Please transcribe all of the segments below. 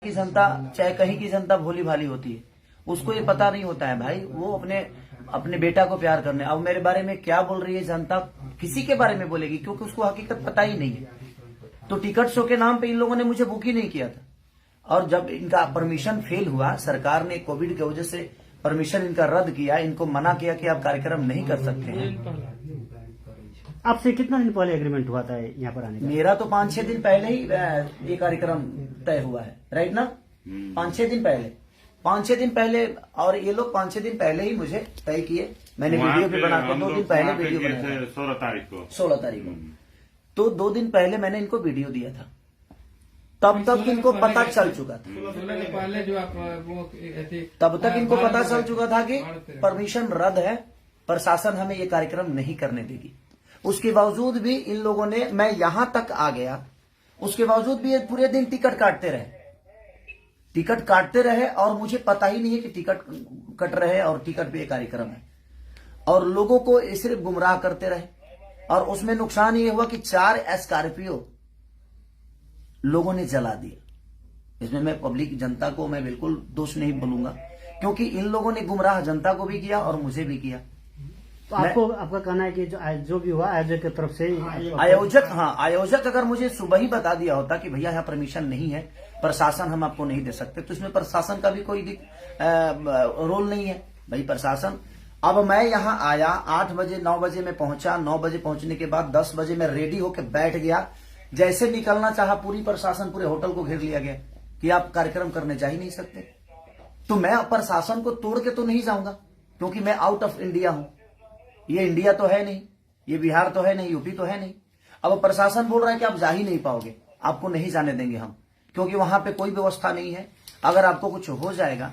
की जनता, चाहे कहीं की जनता भोली भाली होती है, उसको ये पता नहीं होता है भाई, वो अपने बेटा को प्यार करने। अब मेरे बारे में क्या बोल रही है जनता, किसी के बारे में बोलेगी, क्योंकि उसको हकीकत पता ही नहीं है। तो टिकट शो के नाम पे इन लोगों ने मुझे बुक ही नहीं किया था, और जब इनका परमिशन फेल हुआ, सरकार ने कोविड की वजह से परमिशन इनका रद्द किया, इनको मना किया कि आप कार्यक्रम नहीं कर सकते हैं। आपसे कितना दिन पहले एग्रीमेंट हुआ था यहाँ पर आने का? मेरा तो 5-6 दिन पहले ही ये कार्यक्रम तय हुआ है, राइट ना? 5-6 दिन पहले, 5-6 दिन पहले, और ये लोग 5-6 दिन पहले ही मुझे तय किए। मैंने वीडियो भी बना के 2 दिन पहले वीडियो बनाया, 16 तारीख को। तो 2 दिन पहले मैंने इनको वीडियो दिया था, तब तक इनको पता चल चुका था, तब तक इनको पता चल चुका था कि परमिशन रद्द है, प्रशासन हमें ये कार्यक्रम नहीं करने देगी। उसके बावजूद भी इन लोगों ने, मैं यहां तक आ गया, उसके बावजूद भी ये पूरे दिन टिकट काटते रहे, और मुझे पता ही नहीं है कि टिकट कट रहे और टिकट पे ये कार्यक्रम है, और लोगों को सिर्फ गुमराह करते रहे। और उसमें नुकसान ये हुआ कि 4 स्कॉर्पियो लोगों ने जला दिया। इसमें मैं पब्लिक जनता को मैं बिल्कुल दोष नहीं बोलूंगा, क्योंकि इन लोगों ने गुमराह जनता को भी किया और मुझे भी किया। तो आपका कहना है कि जो भी हुआ आयोजक की तरफ से, आयोजक अगर मुझे सुबह ही बता दिया होता कि भैया यहाँ परमिशन नहीं है, प्रशासन हम आपको नहीं दे सकते, तो इसमें प्रशासन का भी कोई रोल नहीं है भाई। प्रशासन, अब मैं यहाँ आया 8 बजे, 9 बजे में पहुंचा, 9 बजे पहुंचने के बाद 10 बजे में रेडी होकर बैठ गया। जैसे निकलना चाहा, पूरी प्रशासन पूरे होटल को घेर लिया गया कि आप कार्यक्रम करने जा ही नहीं सकते। तो मैं प्रशासन को तोड़ के तो नहीं जाऊंगा, क्योंकि मैं आउट ऑफ इंडिया हूं। ये इंडिया तो है नहीं, ये बिहार तो है नहीं, यूपी तो है नहीं। अब प्रशासन बोल रहा है कि आप जा ही नहीं पाओगे, आपको नहीं जाने देंगे हम, क्योंकि वहां पे कोई व्यवस्था नहीं है। अगर आपको कुछ हो जाएगा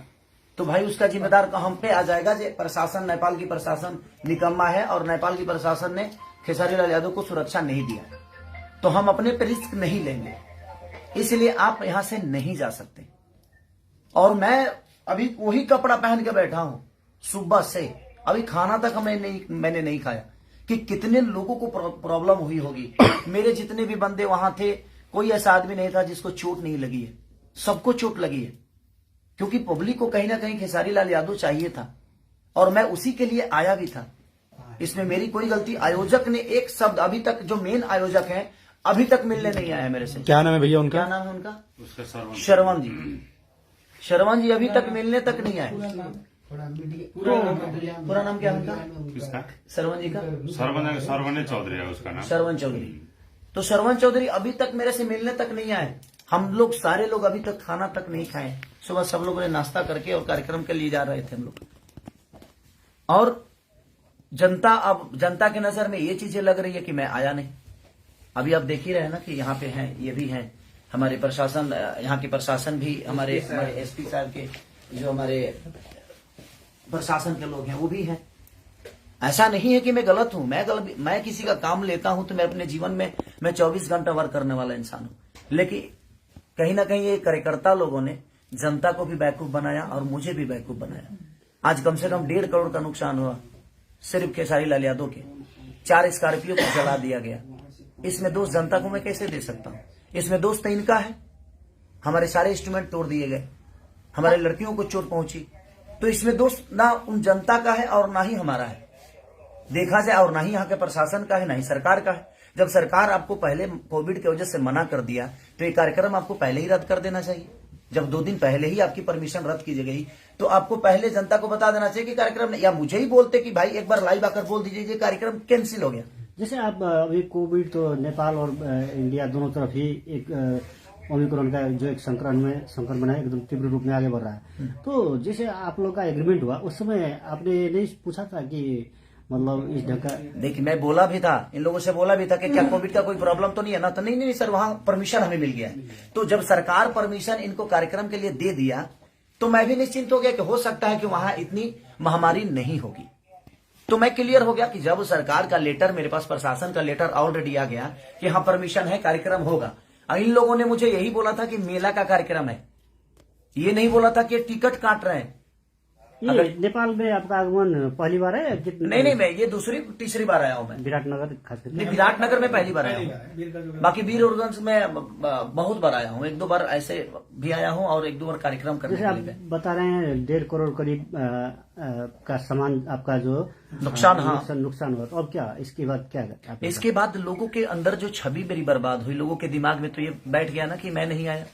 तो भाई उसका जिम्मेदार हम पे आ जाएगा। जो प्रशासन, नेपाल की प्रशासन निकम्मा है, और नेपाल की प्रशासन ने खेसारी लाल यादव को सुरक्षा नहीं दिया, तो हम अपने पे रिस्क नहीं लेंगे, इसलिए आप यहां से नहीं जा सकते। और मैं अभी वही कपड़ा पहन के बैठा हूं सुबह से, अभी खाना तक मैंने नहीं खाया कि कितने लोगों को प्रॉब्लम हुई होगी। मेरे जितने भी बंदे वहां थे, कोई ऐसा आदमी नहीं था जिसको चोट नहीं लगी है, सबको चोट लगी है, क्योंकि पब्लिक को कहीं ना कहीं खेसारी लाल यादव चाहिए था, और मैं उसी के लिए आया भी था। इसमें मेरी कोई गलती, आयोजक ने एक शब्द अभी तक, जो मेन आयोजक है, अभी तक मिलने नहीं आया मेरे से। क्या नाम है भैया उनका? क्या नाम है उनका? श्रवण जी। श्रवण जी अभी तक मिलने तक नहीं आए। पूरा नाम क्या है उनका? किसका? श्रवण जी का? सरवण चौधरी है उसका नाम। श्रवण चौधरी। तो श्रवण चौधरी अभी तक मेरे से मिलने तक नहीं आए। हम लोग सारे लोग अभी तक खाना तक नहीं खाए। सुबह सब लोगों ने नाश्ता करके और कार्यक्रम के लिए जा रहे थे हम लोग। और जनता, अब जनता की नजर में ये चीजें लग रही है कि मैं आया नहीं। अभी आप देख ही रहे हैं ना कि यहाँ पे हैं, ये भी हैं हमारे प्रशासन, यहाँ के प्रशासन भी, हमारे एसपी साहब के, जो हमारे प्रशासन के लोग हैं वो भी हैं। ऐसा नहीं है कि मैं गलत हूं, मैं किसी का काम लेता हूं तो मैं अपने जीवन में मैं 24 घंटा वर्क करने वाला इंसान हूं। लेकिन कहीं ना कहीं ये कार्यकर्ता लोगों ने जनता को भी बेवकूफ बनाया और मुझे भी बेवकूफ बनाया। आज कम से कम 1.5 करोड़ का नुकसान हुआ सिर्फ खेसारी लाल यादव के। 4 स्कॉर्पियो को जला दिया गया। इसमें दोष जनता को मैं कैसे दे सकता हूं? इसमें दोष तो इनका है। हमारे सारे इंस्ट्रूमेंट तोड़ दिए गए, हमारे लड़कियों को चोट पहुंची, तो इसमें दोष ना उन जनता का है और ना ही हमारा है देखा जाए, और ना ही यहाँ के प्रशासन का है, ना ही सरकार का है। जब सरकार आपको पहले कोविड की वजह से मना कर दिया, तो ये कार्यक्रम आपको पहले ही रद्द कर देना चाहिए। जब 2 दिन पहले ही आपकी परमिशन रद्द की गई, तो आपको पहले जनता को बता देना चाहिए कि कार्यक्रम, या मुझे ही बोलते कि भाई एक बार लाइव आकर बोल दीजिए ये कार्यक्रम कैंसिल हो गया। जैसे आप अभी कोविड तो नेपाल और इंडिया दोनों तरफ ही एक ओमिक्रॉन का जो एक संक्रमण है, एकदम तीव्र रूप में आगे बढ़ रहा है। तो जैसे आप लोग का एग्रीमेंट हुआ, उस समय आपने नहीं पूछा था कि मतलब इस ढंग का? देखिए, मैं बोला भी था, इन लोगों से बोला भी था कि क्या कोविड का कोई प्रॉब्लम तो नहीं है ना? तो नहीं सर, वहां परमिशन हमें मिल गया। तो जब सरकार परमिशन इनको कार्यक्रम के लिए दे दिया, तो मैं भी निश्चिंत हो गया कि हो सकता है कि वहां इतनी महामारी नहीं होगी। तो मैं क्लियर हो गया कि जब सरकार का लेटर मेरे पास, प्रशासन का लेटर ऑलरेडी आ गया कि हाँ परमिशन है, कार्यक्रम होगा। इन लोगों ने मुझे यही बोला था कि मेला का कार्यक्रम है, ये नहीं बोला था कि टिकट काट रहे हैं। ये नेपाल में आपका आगमन पहली बार है या कितने? नहीं, मैं ये दूसरी तीसरी बार आया हूँ मैं। विराटनगर खास करके? नहीं, विराटनगर में पहली बार आया हूँ। बाकी वीरगंज में बहुत बार आया हूँ, 1-2 बार ऐसे भी आया हूँ और 1-2 बार कार्यक्रम करने जैसे के आप लिए। बता रहे हैं 1.5 करोड़ करीब का सामान आपका जो नुकसान, हाँ। नुकसान हुआ, तो अब क्या इसके बाद क्या आप? इसके बाद लोगों के अंदर जो छवि मेरी बर्बाद हुई, लोगों के दिमाग में तो ये बैठ गया ना कि मैं नहीं आया।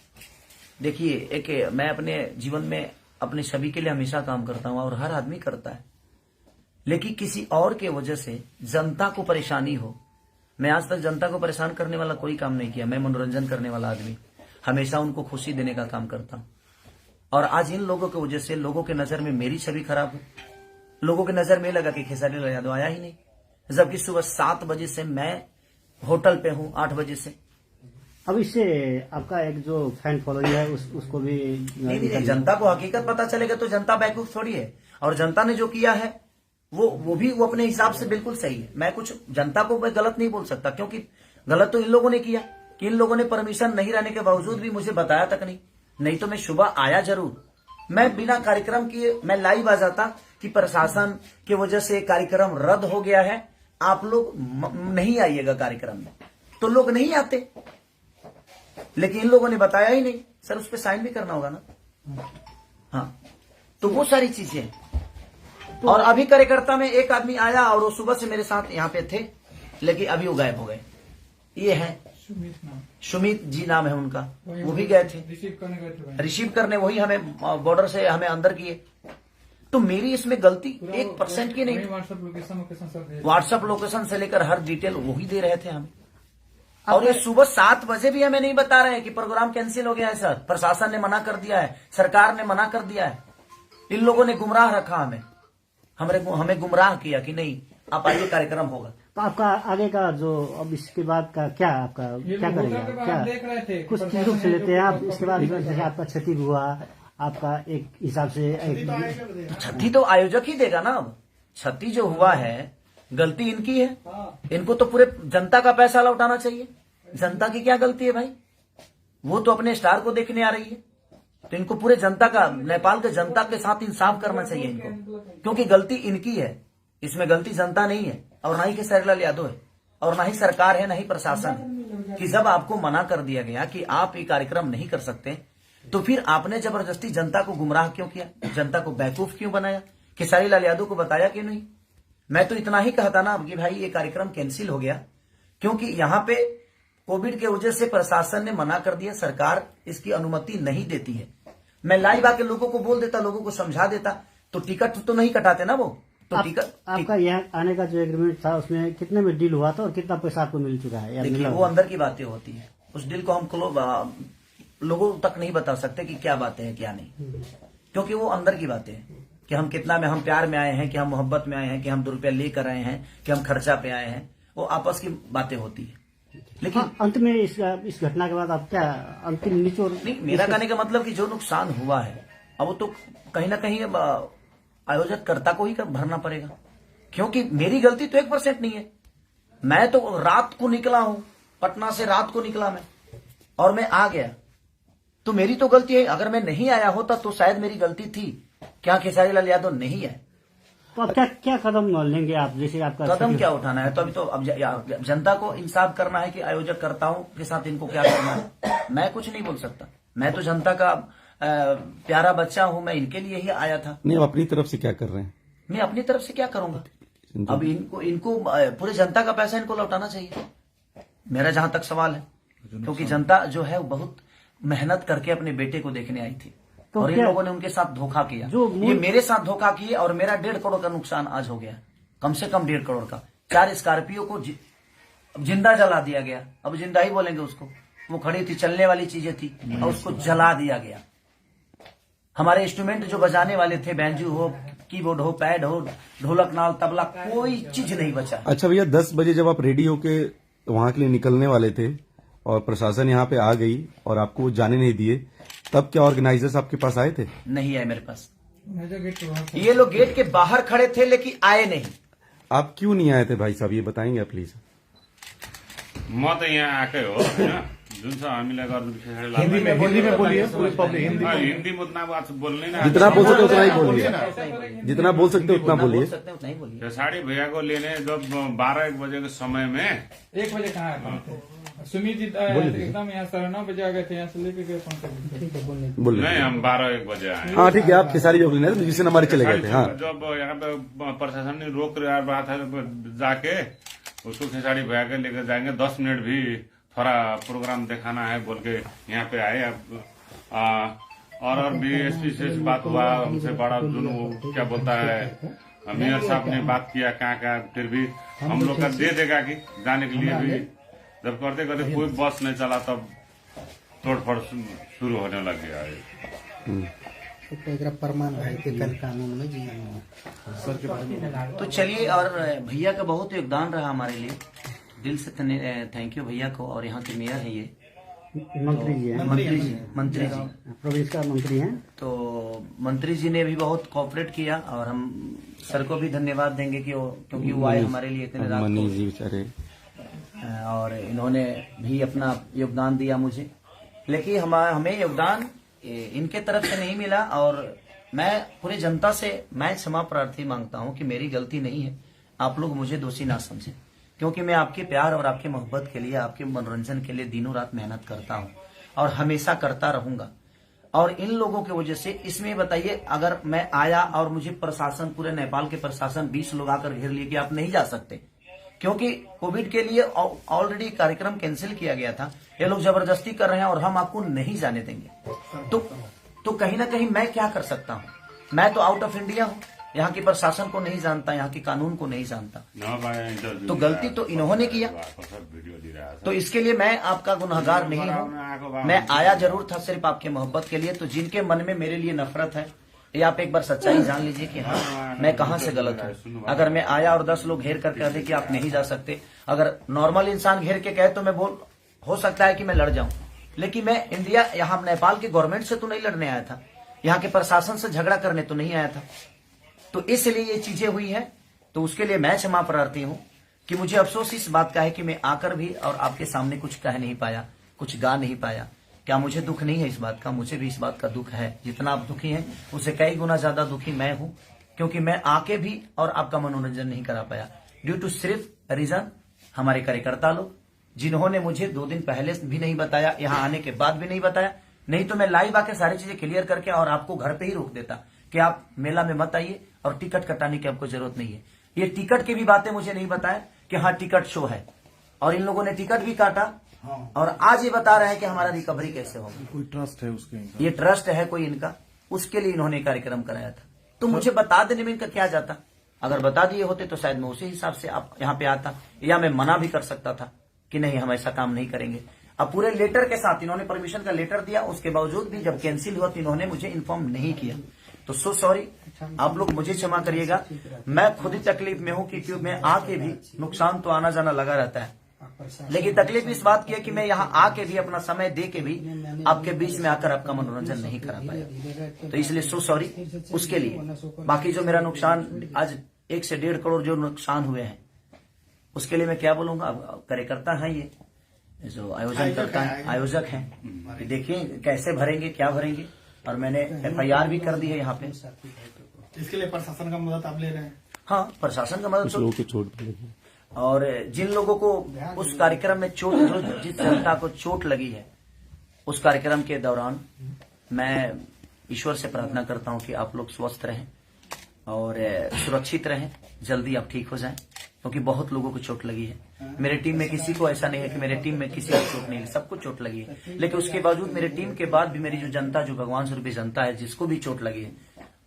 देखिए, मैं अपने जीवन में अपने छवि के लिए हमेशा काम करता हूं और हर आदमी करता है, लेकिन किसी और के वजह से जनता को परेशानी हो। मैं आज तक जनता को परेशान करने वाला कोई काम नहीं किया। मैं मनोरंजन करने वाला आदमी, हमेशा उनको खुशी देने का काम करता हूं। और आज इन लोगों की वजह से लोगों के नजर में मेरी छवि खराब हो। लोगों के नजर में लगा कि खेसारी लाल यादव आया ही नहीं, जबकि सुबह 7 बजे से मैं होटल पे हूं, 8 बजे से। अब इससे आपका एक जो फैन फॉलोइंग है उसको भी नहीं, जनता को हकीकत पता चलेगा तो जनता बेवकूफ थोड़ी है। और जनता ने जो किया है वो अपने हिसाब से बिल्कुल सही है। मैं कुछ जनता को मैं गलत नहीं बोल सकता, क्योंकि गलत तो इन लोगों ने किया कि इन लोगों ने परमिशन नहीं रहने के बावजूद भी मुझे बताया तक नहीं तो मैं सुबह आया जरूर। मैं बिना कार्यक्रम किए मैं लाइव आ जाता कि प्रशासन की वजह से कार्यक्रम रद्द हो गया है, आप लोग नहीं आइएगा कार्यक्रम में, तो लोग नहीं आते। लेकिन इन लोगों ने बताया ही नहीं। सर, उस पर साइन भी करना होगा ना। हाँ, तो वो सारी चीजें। और अभी कार्यकर्ता में एक आदमी आया और वो सुबह से मेरे साथ यहाँ पे थे, लेकिन अभी वो गायब हो गए। ये है सुमित जी नाम है उनका, वो भी गए थे रिसीव करने, वही हमें बॉर्डर से हमें अंदर किए। तो मेरी इसमें गलती 1% की नहीं। व्हाट्सएप लोकेशन से लेकर हर डिटेल वही दे रहे थे हमें। और ये सुबह 7 बजे भी हमें नहीं बता रहे हैं कि प्रोग्राम कैंसिल हो गया है सर, प्रशासन ने मना कर दिया है, सरकार ने मना कर दिया है। इन लोगों ने गुमराह रखा हमें गुमराह किया कि नहीं आप आइए, कार्यक्रम होगा। तो आपका आगे का जो अब इसके बाद का क्या आपका क्या करेगा, क्या कुछ चीजों से लेते हैं आप? इसके बाद जैसे आपका क्षति हुआ, आपका एक हिसाब से क्षति तो आयोजक ही देगा ना। अब क्षति जो हुआ है गलती इनकी है, इनको तो पूरे जनता का पैसा लौटाना चाहिए। जनता की क्या गलती है भाई? वो तो अपने स्टार को देखने आ रही है, तो इनको पूरे जनता का, नेपाल के जनता के साथ इंसाफ करना चाहिए इनको, क्योंकि गलती इनकी है, इसमें गलती जनता नहीं है और ना ही खेसारी लाल यादव है और ना ही सरकार है, ना ही प्रशासन है। कि जब आपको मना कर दिया गया कि आप ये कार्यक्रम नहीं कर सकते, तो फिर आपने जबरदस्ती जनता को गुमराह क्यों किया, जनता को बेवकूफ क्यों बनाया? खेसारी लाल यादव को बताया क्यों नहीं? मैं तो इतना ही कहता ना कि भाई ये कार्यक्रम कैंसिल हो गया, क्योंकि यहाँ पे कोविड के वजह से प्रशासन ने मना कर दिया, सरकार इसकी अनुमति नहीं देती है। मैं लाइव आके लोगों को बोल देता, लोगों को समझा देता, तो टिकट तो नहीं कटाते ना वो। तो टिकट आपका यहाँ आने का जो एग्रीमेंट था उसमें कितने में डील हुआ था और कितना पैसा आपको मिल चुका है? देखिए, वो अंदर की बातें होती है, उस डील को हम लोगों तक नहीं बता सकते कि क्या बातें हैं क्या नहीं, क्योंकि वो अंदर की बातें हैं कि हम कितना में, हम प्यार में आए हैं कि हम मोहब्बत में आए हैं कि हम 2 रुपया लेकर आए हैं कि हम खर्चा पे आए हैं, वो आपस की बातें होती है। लेकिन अंत में इस घटना के बाद आप क्या अंतिम निचोड़? नहीं, मेरा कहने का मतलब कि जो नुकसान हुआ है अब वो तो कहीं ना कहीं आयोजक कर्ता को ही भरना पड़ेगा, क्योंकि मेरी गलती तो 1% नहीं है। मैं तो रात को निकला हूं, पटना से रात को निकला मैं और मैं आ गया, तो मेरी तो गलती है। अगर मैं नहीं आया होता तो शायद मेरी गलती थी। क्या खेसारी लाल यादव नहीं है? तो अब क्या कदम लेंगे आप? जैसे आपका कदम क्या उठाना है, तो अभी तो अब जनता को इंसाफ करना है कि आयोजक कर्ताओं के साथ इनको क्या करना है। मैं कुछ नहीं बोल सकता, मैं तो जनता का प्यारा बच्चा हूं, मैं इनके लिए ही आया था। नहीं, आप अपनी तरफ से क्या कर रहे हैं? मैं अपनी तरफ से क्या करूंगा? अब इनको पूरे जनता का पैसा इनको लौटाना चाहिए, मेरा जहां तक सवाल है, क्योंकि जनता जो है बहुत मेहनत करके अपने बेटे को देखने आई थी, तो और इन लोगों ने उनके साथ धोखा किया। ये मेरे साथ धोखा किए और मेरा 1.5 करोड़ का नुकसान आज हो गया, कम से कम 1.5 करोड़ का। 4 स्कॉर्पियो को जिंदा जला दिया गया, अब जिंदा ही बोलेंगे उसको, वो खड़ी थी, चलने वाली चीजें थी और उसको जला दिया गया। हमारे इंस्ट्रूमेंट जो बजाने वाले थे, बैंजू हो, कीबोर्ड हो, पैड हो, ढोलक, नाल, तबला, कोई चीज नहीं बचा। अच्छा भैया, 10 बजे जब आप रेडी होके वहां के लिए निकलने वाले थे और प्रशासन यहाँ पे आ गई और आपको जाने नहीं दिए, तब क्या ऑर्गेनाइजर्स आपके पास आए थे? नहीं आए मेरे पास, ये लोग गेट के बाहर खड़े थे लेकिन आए नहीं। आप क्यों नहीं आए थे भाई साहब, ये बताएंगे आप प्लीज? म त यहाँ आएकै हो होइन, जुन छ हामीलाई गर्नु पछाडि हिंदी में बोलिए पूरी पब्लिक हिंदी हिन्दी में उतना बात बोल्ने ना जितना बोल सकते उतना ही बोलिए, जितना बोल सकते उतना बोलिए। उतना ही बोलिए। साड़ी भैया को लेने जब 12-1 बजे के समय में 1 बजे कहाँ है सुमित जी एकदम यहाँ 9:30 बजे आ गए थे, यहाँ से लेके गए पहुंचे। बोलिए। नहीं, हम 12-1 बजे आए। हाँ ठीक है, आप खेसारी जोग लेने थे, जिससे हमारे चले गए थे। हाँ जब यहाँ पे प्रशासन ने रोक रहा था जाके उसको खेसारी भैया के लेकर जाएंगे, 10 मिनट भी थोड़ा प्रोग्राम दिखाना है बोल के यहाँ पे आए। अब और भी एसपी से बात हुआ, हमसे बड़ा जो क्या बोलता है मेयर साहब ने बात किया कहाँ फिर भी हम लोग का दे देगा कि जाने के लिए भी। जब करते करते कोई बस नहीं चला तब तोड़फोड़ शुरू होने लग गया है। प्रमाण है कि कल कानून में जी। तो चलिए, और भैया का बहुत योगदान रहा हमारे लिए, दिल से थैंक यू भैया को। और यहाँ के मेयर है ये मंत्री जी हैं, मंत्री जी प्रोविंस का मंत्री हैं। तो मंत्री जी ने भी बहुत कोऑपरेट किया, और हम सर को भी धन्यवाद देंगे कि क्योंकि वो आए हमारे लिए इतने रात मनीष जी बेचारे, और इन्होंने भी अपना योगदान दिया मुझे। लेकिन हमें योगदान इनके तरफ से नहीं मिला, और मैं पूरी जनता से मैं क्षमा प्रार्थी मांगता हूं कि मेरी गलती नहीं है, आप लोग मुझे दोषी ना समझें, क्योंकि मैं आपके प्यार और आपके मोहब्बत के लिए, आपके मनोरंजन के लिए दिनों रात मेहनत करता हूं और हमेशा करता रहूंगा। और इन लोगों की वजह से इसमें बताइए, अगर मैं आया और मुझे प्रशासन, पूरे नेपाल के प्रशासन 20 लोग आकर घेर लिए कि आप नहीं जा सकते, क्योंकि कोविड के लिए ऑलरेडी कार्यक्रम कैंसिल किया गया था, ये लोग जबरदस्ती कर रहे हैं और हम आपको नहीं जाने देंगे। तो कहीं ना कहीं मैं क्या कर सकता हूँ? मैं तो आउट ऑफ इंडिया हूँ, यहाँ की प्रशासन को नहीं जानता, यहाँ के कानून को नहीं जानता। तो गलती तो इन्होंने किया, तो इसके लिए मैं आपका गुनहगार नहीं हूँ। मैं आया जरूर था सिर्फ आपके मोहब्बत के लिए। तो जिनके मन में मेरे लिए नफरत है, ये आप एक बार सच्चाई जान लीजिए कि हाँ, मैं कहाँ से गलत हूँ। अगर मैं आया और 10 लोग घेर कर कह दे कि आप नहीं जा सकते, अगर नॉर्मल इंसान घेर के कहे तो मैं हो सकता है कि मैं लड़ जाऊं, लेकिन मैं इंडिया, यहाँ नेपाल के गवर्नमेंट से तो नहीं लड़ने आया था, यहाँ के प्रशासन से झगड़ा करने तो नहीं आया था। तो इसलिए ये चीजें हुई है। तो उसके लिए मैं क्षमा प्रार्थी हूँ कि मुझे अफसोस इस बात का है कि मैं आकर भी और आपके सामने कुछ कह नहीं पाया, कुछ गा नहीं पाया। क्या मुझे दुख नहीं है इस बात का? मुझे भी इस बात का दुख है। जितना आप दुखी हैं उससे कई गुना ज्यादा दुखी मैं हूं, क्योंकि मैं आके भी और आपका मनोरंजन नहीं करा पाया ड्यू टू सिर्फ रीजन हमारे कार्यकर्ता लोग, जिन्होंने मुझे 2 दिन पहले भी नहीं बताया, यहाँ आने के बाद भी नहीं बताया। नहीं तो मैं लाइव आके सारी चीजें क्लियर करके और आपको घर पे ही रोक देता कि आप मेला में मत आइए और टिकट कटाने की आपको जरूरत नहीं है। ये टिकट की भी बातें मुझे नहीं बताया कि हाँ टिकट शो है, और इन लोगों ने टिकट भी काटा। और आज ये बता रहे हैं कि हमारा रिकवरी कैसे होगा। कोई ट्रस्ट है उसके, ये ट्रस्ट है कोई इनका, उसके लिए इन्होंने कार्यक्रम कराया था। तो मुझे बता देने में इनका क्या जाता? अगर बता दिए होते तो शायद मैं उसी हिसाब से आप यहाँ पे आता, या मैं मना भी कर सकता था कि नहीं हम ऐसा काम नहीं करेंगे। अब पूरे लेटर के साथ इन्होंने परमिशन का लेटर दिया, उसके बावजूद भी जब कैंसिल हुआ तो इन्होंने मुझे इन्फॉर्म नहीं किया। तो सो सॉरी, आप लोग मुझे क्षमा करिएगा। मैं खुद ही तकलीफ में हूँ क्योंकि मैं आके भी, नुकसान तो आना जाना लगा रहता है, लेकिन तकलीफ इस बात की है कि मैं यहाँ आके भी, अपना समय दे के भी आपके बीच में आकर आपका मनोरंजन नहीं करा पाया। तो इसलिए सो सॉरी उसके लिए। बाकी जो मेरा नुकसान आज 1 से 1.5 करोड़ जो नुकसान हुए हैं, उसके लिए मैं क्या बोलूंगा। अब कार्यकर्ता है ये जो आयोजन करता है, आयोजक है, देखिए कैसे भरेंगे, क्या भरेंगे। और मैंने FIR भी कर दी है यहाँ पे। इसके लिए प्रशासन का मदद आप ले रहे हैं? हाँ, प्रशासन का मदद लोगों की चोट लगी, और जिन लोगों को उस कार्यक्रम में चोट, जिस जनता को चोट लगी है उस कार्यक्रम के दौरान, मैं ईश्वर से प्रार्थना करता हूं कि आप लोग स्वस्थ रहें और सुरक्षित रहें, जल्दी आप ठीक हो जाएं, क्योंकि बहुत लोगों को चोट लगी है। मेरे टीम में किसी को ऐसा नहीं है कि मेरे टीम में किसी को चोट नहीं लगी, सबको चोट लगी है। लेकिन उसके बावजूद मेरे टीम के बाद भी मेरी जो जनता, जो भगवान स्वरूपी जनता है, जिसको भी चोट लगी है,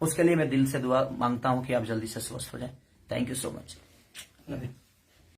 उसके लिए मैं दिल से दुआ मांगता हूं कि आप जल्दी से स्वस्थ हो जाएं। Thank you so much.